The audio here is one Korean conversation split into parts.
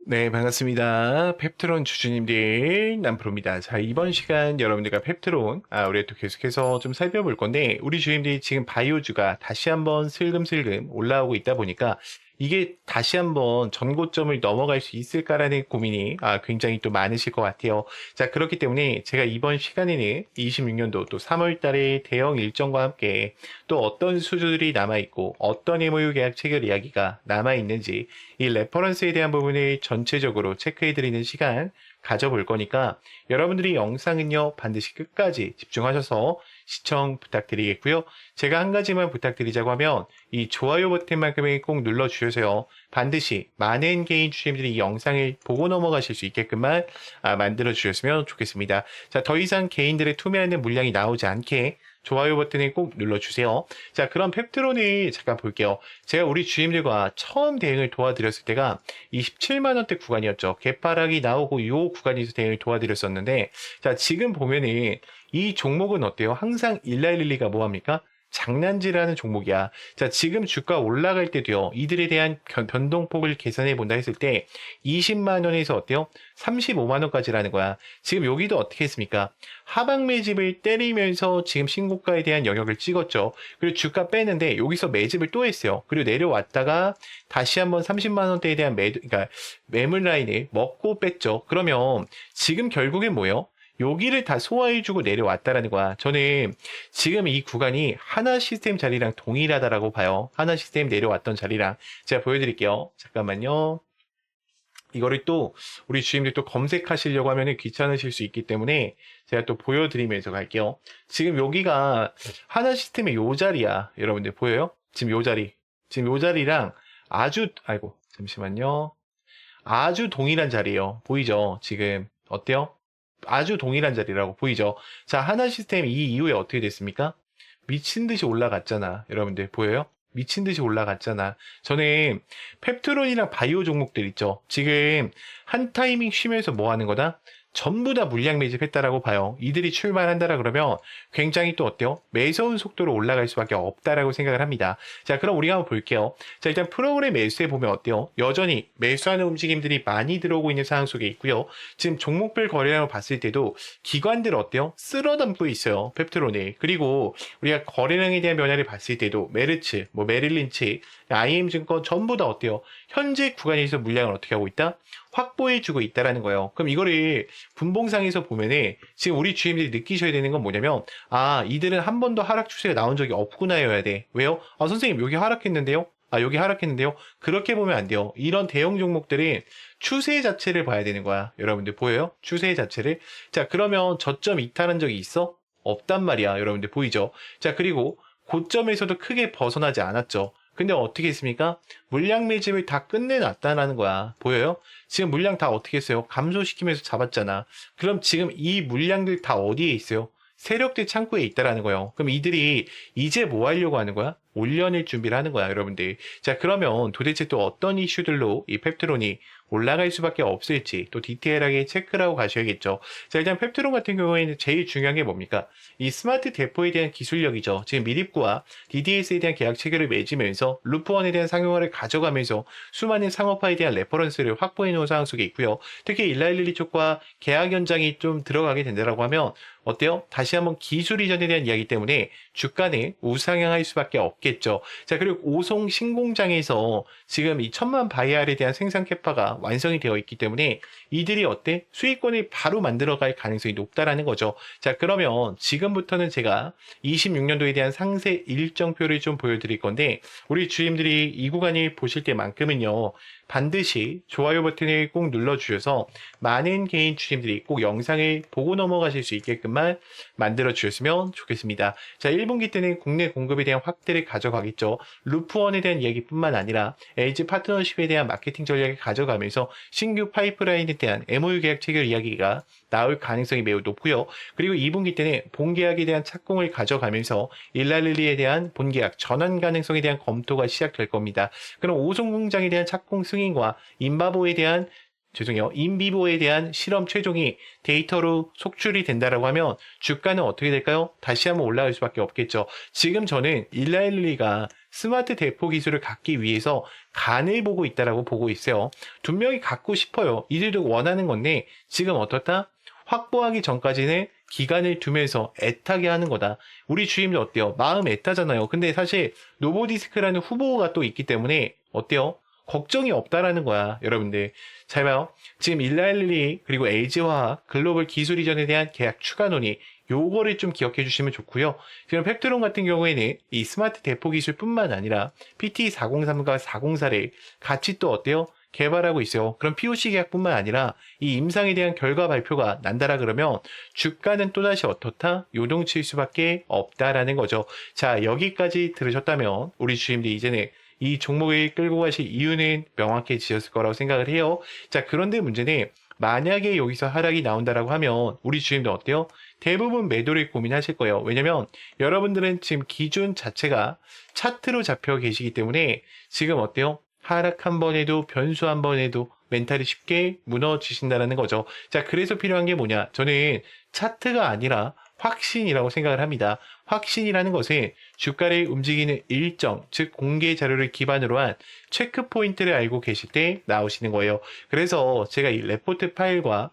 네, 반갑습니다. 펩트론 주주님들, 남프로입니다. 자, 이번 시간 여러분들과 펩트론, 우리가 또 계속해서 좀 살펴볼 건데, 우리 주님들이 지금 바이오주가 다시 한번 슬금슬금 올라오고 있다 보니까, 이게 다시 한번 전고점을 넘어갈 수 있을까라는 고민이 굉장히 또 많으실 것 같아요. 자, 그렇기 때문에 제가 이번 시간에는 26년도 또 3월 달에 대형 일정과 함께 또 어떤 수주들이 남아있고, 어떤 MOU 계약 체결 이야기가 남아있는지, 이 레퍼런스에 대한 부분을 전체적으로 체크해드리는 시간 가져볼 거니까 여러분들이 영상은요 반드시 끝까지 집중하셔서 시청 부탁드리겠고요. 제가 한 가지만 부탁드리자고 하면 이 좋아요 버튼만큼은 꼭 눌러주셔서요. 반드시 많은 개인 주주님들이 이 영상을 보고 넘어가실 수 있게끔만 만들어 주셨으면 좋겠습니다. 자, 더 이상 개인들의 투매하는 물량이 나오지 않게 좋아요 버튼을 꼭 눌러주세요. 자, 그럼 펩트론을 잠깐 볼게요. 제가 우리 주임들과 처음 대응을 도와드렸을 때가 27만원대 구간이었죠. 개파락이 나오고 이 구간에서 대응을 도와드렸었는데, 자, 지금 보면은 이 종목은 어때요? 항상 일라일릴리가 뭐합니까? 장난질하는 종목이야. 자, 지금 주가 올라갈 때도요, 이들에 대한 변동폭을 계산해 본다 했을 때 20만 원에서 어때요? 35만 원까지라는 거야. 지금 여기도 어떻게 했습니까? 하방 매집을 때리면서 지금 신고가에 대한 영역을 찍었죠. 그리고 주가 빼는데 여기서 매집을 또 했어요. 그리고 내려왔다가 다시 한번 30만 원대에 대한 그러니까 매물 라인을 먹고 뺐죠. 그러면 지금 결국엔 뭐예요? 여기를 다 소화해주고 내려왔다라는 거야. 저는 지금 이 구간이 하나 시스템 자리랑 동일하다라고 봐요. 하나 시스템 내려왔던 자리랑. 제가 보여드릴게요. 잠깐만요. 이거를 또 우리 주임들 또 검색하시려고 하면 귀찮으실 수 있기 때문에 제가 또 보여드리면서 갈게요. 지금 여기가 하나 시스템의 요 자리야. 여러분들 보여요? 지금 요 자리. 지금 요 자리랑 아이고, 잠시만요. 아주 동일한 자리예요. 보이죠? 지금 어때요? 아주 동일한 자리라고 보이죠? 자, 하나 시스템 이 이후에 어떻게 됐습니까? 미친 듯이 올라갔잖아. 여러분들 보여요? 미친 듯이 올라갔잖아. 저는 펩트론이랑 바이오 종목들 있죠. 지금 한 타이밍 쉬면서 뭐 하는 거다? 전부 다 물량 매집했다라고 봐요. 이들이 출발한다라 그러면 굉장히 또 어때요? 매서운 속도로 올라갈 수밖에 없다라고 생각을 합니다. 자, 그럼 우리가 한번 볼게요. 자, 일단 프로그램 매수해 보면 어때요? 여전히 매수하는 움직임들이 많이 들어오고 있는 상황 속에 있고요. 지금 종목별 거래량을 봤을 때도 기관들 어때요? 쓸어담고 있어요. 펩트론이. 그리고 우리가 거래량에 대한 변화를 봤을 때도 메르츠, 뭐 메릴린치, IM증권 전부 다 어때요? 현재 구간에서 물량을 어떻게 하고 있다? 확보해주고 있다라는 거예요. 그럼 이거를 분봉상에서 보면은 지금 우리 주임들이 느끼셔야 되는 건 뭐냐면 이들은 한 번도 하락 추세가 나온 적이 없구나여야 돼. 왜요? 선생님 여기 하락했는데요? 여기 하락했는데요? 그렇게 보면 안 돼요. 이런 대형 종목들은 추세 자체를 봐야 되는 거야. 여러분들 보여요? 추세 자체를. 자, 그러면 저점 이탈한 적이 있어? 없단 말이야. 여러분들 보이죠? 자, 그리고 고점에서도 크게 벗어나지 않았죠. 근데 어떻게 했습니까? 물량 매집을 다 끝내놨다라는 거야. 보여요? 지금 물량 다 어떻게 했어요? 감소시키면서 잡았잖아. 그럼 지금 이 물량들 다 어디에 있어요? 세력들 창고에 있다라는 거예요. 그럼 이들이 이제 뭐 하려고 하는 거야? 올려낼 준비를 하는 거야, 여러분들. 자, 그러면 도대체 또 어떤 이슈들로 이 펩트론이 올라갈 수밖에 없을지 또 디테일하게 체크를 하고 가셔야겠죠. 자, 일단 펩트론 같은 경우에는 제일 중요한 게 뭡니까? 이 스마트 대포에 대한 기술력이죠. 지금 미립과 DDS에 대한 계약 체결을 맺으면서 루프원에 대한 상용화를 가져가면서 수많은 상업화에 대한 레퍼런스를 확보해 놓은 상황 속에 있고요. 특히 일라일리 쪽과 계약 연장이 좀 들어가게 된다라고 하면 어때요? 다시 한번 기술 이전에 대한 이야기 때문에 주가는 우상향할 수밖에 없겠죠. 자, 그리고 오송 신공장에서 지금 이 1000만 바이알에 대한 생산 캐파가 완성이 되어 있기 때문에 이들이 어때? 수익권을 바로 만들어갈 가능성이 높다라는 거죠. 자, 그러면 지금부터는 제가 26년도에 대한 상세 일정표를 좀 보여드릴 건데 우리 주임들이 이 구간을 보실 때만큼은요. 반드시 좋아요 버튼을 꼭 눌러주셔서 많은 개인 주임들이 꼭 영상을 보고 넘어가실 수 있게끔만 만들어 주셨으면 좋겠습니다. 자, 1분기 때는 국내 공급에 대한 확대를 가져가겠죠. 루프원에 대한 이야기뿐만 아니라 LG 파트너십에 대한 마케팅 전략을 가져가면서 신규 파이프라인에 대한 MOU 계약 체결 이야기가 나올 가능성이 매우 높고요. 그리고 2분기 때는 본계약에 대한 착공을 가져가면서 일랄릴리에 대한 본계약 전환 가능성에 대한 검토가 시작될 겁니다. 그럼 오송 공장에 대한 착공 승인과 인바보에 대한 죄송해요. 인비보에 대한 실험 최종이 데이터로 속출이 된다라고 하면 주가는 어떻게 될까요? 다시 한번 올라갈 수밖에 없겠죠. 지금 저는 일라일리가 스마트 대포 기술을 갖기 위해서 간을 보고 있다라고 보고 있어요. 분명히 갖고 싶어요. 이들도 원하는 건데 지금 어떻다? 확보하기 전까지는 기간을 두면서 애타게 하는 거다. 우리 주임도 어때요? 마음 애타잖아요. 근데 사실 노보디스크라는 후보가 또 있기 때문에 어때요? 걱정이 없다라는 거야, 여러분들. 잘 봐요. 지금 일라일리 그리고 LG화학 글로벌 기술 이전에 대한 계약 추가 논의 요거를 좀 기억해 주시면 좋고요. 지금 펩트론 같은 경우에는 이 스마트 대포 기술뿐만 아니라 PT403과 404를 같이 또 어때요? 개발하고 있어요. 그럼 POC 계약뿐만 아니라 이 임상에 대한 결과 발표가 난다라 그러면 주가는 또다시 어떻다? 요동칠 수밖에 없다라는 거죠. 자, 여기까지 들으셨다면 우리 주임들이 이제는 이 종목을 끌고 가실 이유는 명확해지셨을 거라고 생각을 해요. 자, 그런데 문제는 만약에 여기서 하락이 나온다라고 하면 우리 주임들 어때요? 대부분 매도를 고민하실 거예요. 왜냐면 여러분들은 지금 기준 자체가 차트로 잡혀 계시기 때문에 지금 어때요? 하락 한 번 해도 변수 한 번 해도 멘탈이 쉽게 무너지신다는 거죠. 자, 그래서 필요한 게 뭐냐? 저는 차트가 아니라 확신이라고 생각을 합니다. 확신이라는 것은 주가를 움직이는 일정, 즉 공개 자료를 기반으로 한 체크 포인트를 알고 계실 때 나오시는 거예요. 그래서 제가 이 레포트 파일과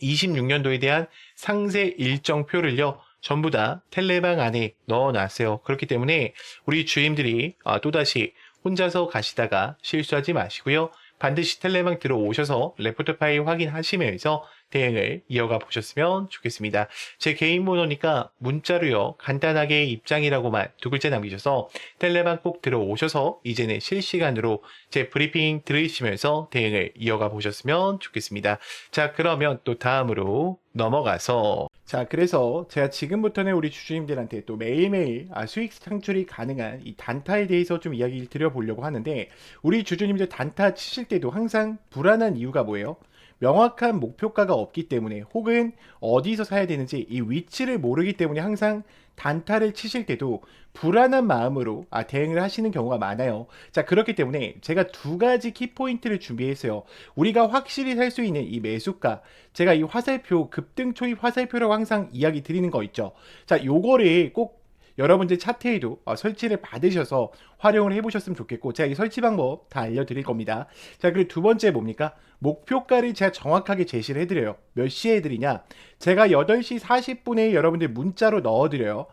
26년도에 대한 상세 일정표를요, 전부 다 텔레방 안에 넣어놨어요. 그렇기 때문에 우리 주임들이 또다시 혼자서 가시다가 실수하지 마시고요. 반드시 텔레방 들어오셔서 레포트 파일 확인하시면서 대응을 이어가 보셨으면 좋겠습니다. 제 개인 번호니까 문자로요. 간단하게 입장이라고만 두 글자 남기셔서 텔레방 꼭 들어오셔서 이제는 실시간으로 제 브리핑 들으시면서 대응을 이어가 보셨으면 좋겠습니다. 자, 그러면 또 다음으로 넘어가서 자, 그래서 제가 지금부터는 우리 주주님들한테 또 매일매일 수익 창출이 가능한 이 단타에 대해서 좀 이야기를 드려보려고 하는데 우리 주주님들 단타 치실 때도 항상 불안한 이유가 뭐예요? 명확한 목표가가 없기 때문에 혹은 어디서 사야 되는지 이 위치를 모르기 때문에 항상 단타를 치실 때도 불안한 마음으로 대응을 하시는 경우가 많아요. 자, 그렇기 때문에 제가 두 가지 키포인트를 준비했어요. 우리가 확실히 살 수 있는 이 매수가, 제가 이 화살표, 급등 초입 화살표라고 항상 이야기 드리는 거 있죠. 자, 요거를 꼭 여러분들 차트에도 설치를 받으셔서 활용을 해보셨으면 좋겠고, 제가 이 설치 방법 다 알려드릴 겁니다. 자, 그리고 두 번째 뭡니까? 목표가를 제가 정확하게 제시를 해드려요. 몇 시에 해드리냐? 제가 8시 40분에 여러분들 문자로 넣어드려요.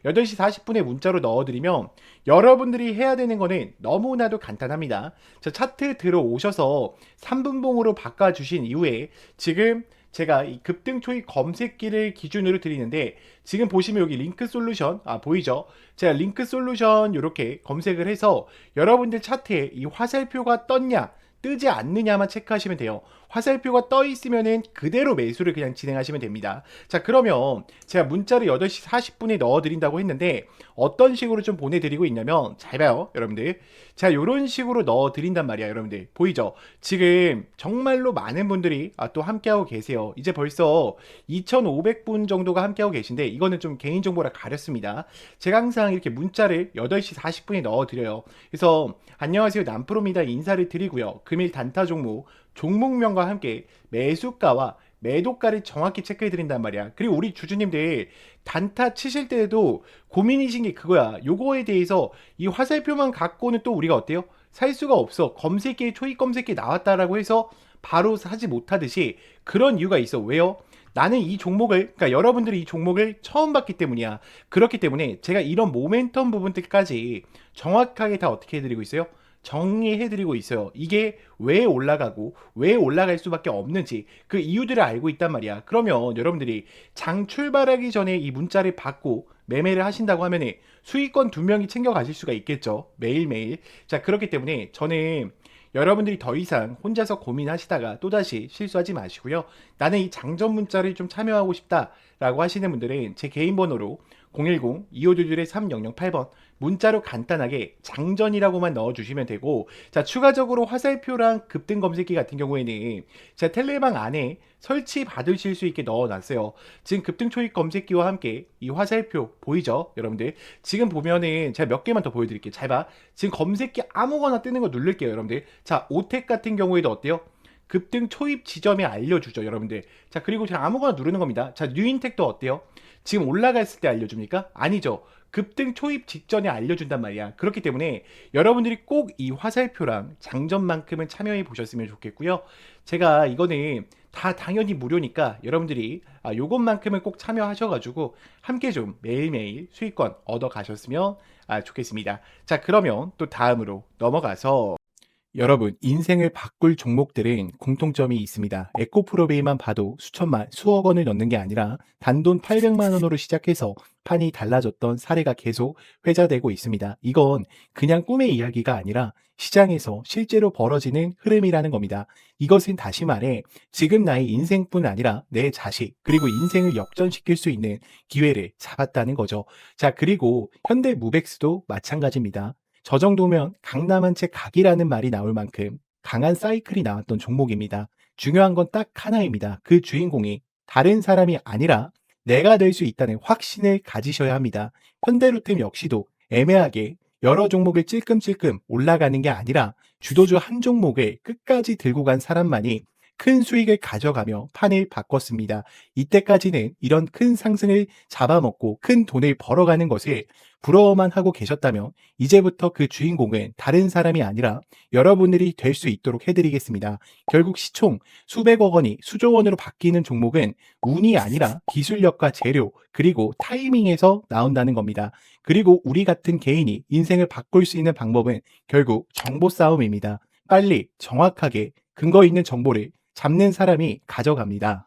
8시 40분에 문자로 넣어드리면 여러분들이 해야 되는 거는 너무나도 간단합니다. 자, 차트 들어오셔서 3분봉으로 바꿔주신 이후에 지금 제가 이 급등 초입 검색기를 기준으로 드리는데 지금 보시면 여기 링크 솔루션 보이죠? 제가 링크 솔루션 이렇게 검색을 해서 여러분들 차트에 이 화살표가 떴냐 뜨지 않느냐만 체크하시면 돼요. 화살표가 떠 있으면은 그대로 매수를 그냥 진행하시면 됩니다. 자, 그러면 제가 문자를 8시 40분에 넣어 드린다고 했는데 어떤 식으로 좀 보내드리고 있냐면 잘 봐요, 여러분들. 자, 이런 식으로 넣어 드린단 말이야, 여러분들. 보이죠? 지금 정말로 많은 분들이 또 함께하고 계세요. 이제 벌써 2,500분 정도가 함께하고 계신데 이거는 좀 개인정보라 가렸습니다. 제가 항상 이렇게 문자를 8시 40분에 넣어 드려요. 그래서 안녕하세요, 남프로입니다 인사를 드리고요. 금일 단타 종목명과 함께 매수가와 매도가를 정확히 체크해 드린단 말이야. 그리고 우리 주주님들 단타 치실 때에도 고민이신 게 그거야. 요거에 대해서 이 화살표만 갖고는 또 우리가 어때요? 살 수가 없어. 검색기에 초입 검색기 나왔다라고 해서 바로 사지 못하듯이 그런 이유가 있어. 왜요? 나는 이 종목을, 그러니까 여러분들이 이 종목을 처음 봤기 때문이야. 그렇기 때문에 제가 이런 모멘텀 부분들까지 정확하게 다 어떻게 해드리고 있어요? 정리해드리고 있어요. 이게 왜 올라가고 왜 올라갈 수밖에 없는지 그 이유들을 알고 있단 말이야. 그러면 여러분들이 장 출발하기 전에 이 문자를 받고 매매를 하신다고 하면 수익권 두 명이 챙겨 가실 수가 있겠죠. 매일매일. 자, 그렇기 때문에 저는 여러분들이 더 이상 혼자서 고민하시다가 또다시 실수하지 마시고요. 나는 이 장전 문자를 좀 참여하고 싶다라고 하시는 분들은 제 개인 번호로 010-2522-3008번 문자로 간단하게 장전이라고만 넣어주시면 되고, 자, 추가적으로 화살표랑 급등 검색기 같은 경우에는 제가 텔레방 안에 설치 받으실 수 있게 넣어놨어요. 지금 급등 초입 검색기와 함께 이 화살표 보이죠, 여러분들? 지금 보면은 제가 몇 개만 더 보여드릴게요. 잘 봐. 지금 검색기 아무거나 뜨는 거 누를게요, 여러분들. 자, 오텍 같은 경우에도 어때요? 급등 초입 지점에 알려주죠, 여러분들. 자, 그리고 그냥 아무거나 누르는 겁니다. 자, 뉴인텍도 어때요? 지금 올라갔을 때 알려줍니까? 아니죠. 급등 초입 직전에 알려준단 말이야. 그렇기 때문에 여러분들이 꼭 이 화살표랑 장점만큼은 참여해 보셨으면 좋겠고요. 제가 이거는 다 당연히 무료니까 여러분들이 요것만큼은 꼭 참여하셔가지고 함께 좀 매일매일 수익권 얻어 가셨으면 좋겠습니다. 자, 그러면 또 다음으로 넘어가서 여러분, 인생을 바꿀 종목들은 공통점이 있습니다. 에코프로베이만 봐도 수천만, 수억 원을 넣는 게 아니라 단돈 800만 원으로 시작해서 판이 달라졌던 사례가 계속 회자되고 있습니다. 이건 그냥 꿈의 이야기가 아니라 시장에서 실제로 벌어지는 흐름이라는 겁니다. 이것은 다시 말해 지금 나의 인생뿐 아니라 내 자식, 그리고 인생을 역전시킬 수 있는 기회를 잡았다는 거죠. 자, 그리고 현대무백스도 마찬가지입니다. 저 정도면 강남 한 채 각이라는 말이 나올 만큼 강한 사이클이 나왔던 종목입니다. 중요한 건 딱 하나입니다. 그 주인공이 다른 사람이 아니라 내가 될 수 있다는 확신을 가지셔야 합니다. 현대로템 역시도 애매하게 여러 종목을 찔끔찔끔 올라가는 게 아니라 주도주 한 종목을 끝까지 들고 간 사람만이 큰 수익을 가져가며 판을 바꿨습니다. 이때까지는 이런 큰 상승을 잡아먹고 큰 돈을 벌어가는 것을 부러워만 하고 계셨다면 이제부터 그 주인공은 다른 사람이 아니라 여러분들이 될 수 있도록 해드리겠습니다. 결국 시총 수백억 원이 수조 원으로 바뀌는 종목은 운이 아니라 기술력과 재료 그리고 타이밍에서 나온다는 겁니다. 그리고 우리 같은 개인이 인생을 바꿀 수 있는 방법은 결국 정보 싸움입니다. 빨리 정확하게 근거 있는 정보를 잡는 사람이 가져갑니다.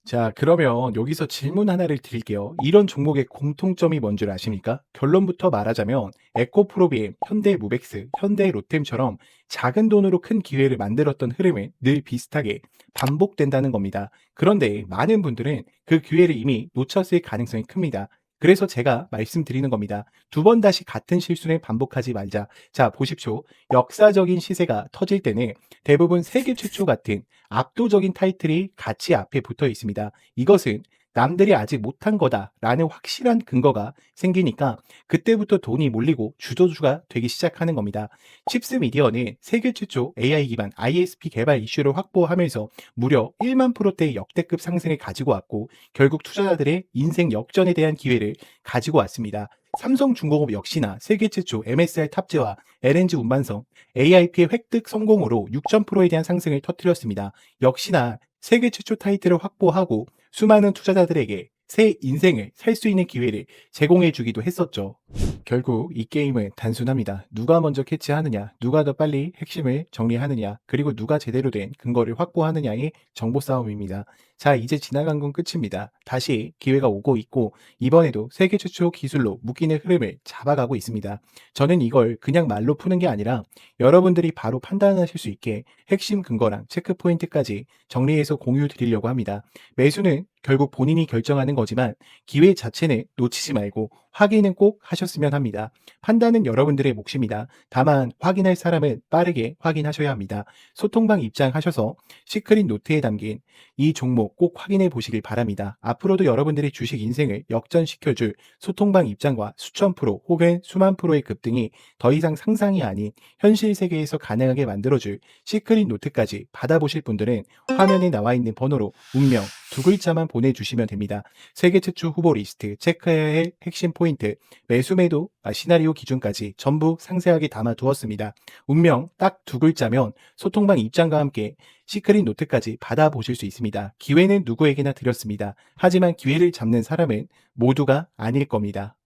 자, 그러면 여기서 질문 하나를 드릴게요. 이런 종목의 공통점이 뭔 줄 아십니까? 결론부터 말하자면 에코프로비엠, 현대무백스, 현대로템처럼 작은 돈으로 큰 기회를 만들었던 흐름은 늘 비슷하게 반복된다는 겁니다. 그런데 많은 분들은 그 기회를 이미 놓쳤을 가능성이 큽니다. 그래서 제가 말씀드리는 겁니다. 두 번 다시 같은 실수를 반복하지 말자. 자, 보십시오. 역사적인 시세가 터질 때는 대부분 세계 최초 같은 압도적인 타이틀이 같이 앞에 붙어 있습니다. 이것은 남들이 아직 못한 거다라는 확실한 근거가 생기니까 그때부터 돈이 몰리고 주도주가 되기 시작하는 겁니다. 칩스 미디어는 세계 최초 AI 기반 ISP 개발 이슈를 확보하면서 무려 1만 프로대의 역대급 상승을 가지고 왔고 결국 투자자들의 인생 역전에 대한 기회를 가지고 왔습니다. 삼성중공업 역시나 세계 최초 MSR 탑재와 LNG 운반성 AIP의 획득 성공으로 6,000%에 대한 상승을 터뜨렸습니다. 역시나 세계 최초 타이틀을 확보하고 수많은 투자자들에게 새 인생을 살 수 있는 기회를 제공해 주기도 했었죠. 결국 이 게임은 단순합니다. 누가 먼저 캐치하느냐, 누가 더 빨리 핵심을 정리하느냐, 그리고 누가 제대로 된 근거를 확보하느냐의 정보 싸움입니다. 자, 이제 지나간 건 끝입니다. 다시 기회가 오고 있고 이번에도 세계 최초 기술로 묶이는 흐름을 잡아가고 있습니다. 저는 이걸 그냥 말로 푸는 게 아니라 여러분들이 바로 판단하실 수 있게 핵심 근거랑 체크 포인트까지 정리해서 공유 드리려고 합니다. 매수는 결국 본인이 결정하는 거지만 기회 자체는 놓치지 말고 확인은 꼭 하셨으면 합니다. 판단은 여러분들의 몫입니다. 다만 확인할 사람은 빠르게 확인하셔야 합니다. 소통방 입장하셔서 시크릿 노트에 담긴 이 종목 꼭 확인해 보시길 바랍니다. 앞으로도 여러분들의 주식 인생을 역전시켜줄 소통방 입장과 수천 프로 혹은 수만 프로의 급등이 더 이상 상상이 아닌 현실 세계에서 가능하게 만들어줄 시크릿 노트까지 받아보실 분들은 화면에 나와 있는 번호로 운명 두 글자만 보내주시면 됩니다. 세계 최초 후보 리스트, 체크해야 할 핵심 포인트, 매수 매도 시나리오 기준까지 전부 상세하게 담아두었습니다. 운명 딱 두 글자면 소통방 입장과 함께 시크릿 노트까지 받아보실 수 있습니다. 기회는 누구에게나 드렸습니다. 하지만 기회를 잡는 사람은 모두가 아닐 겁니다.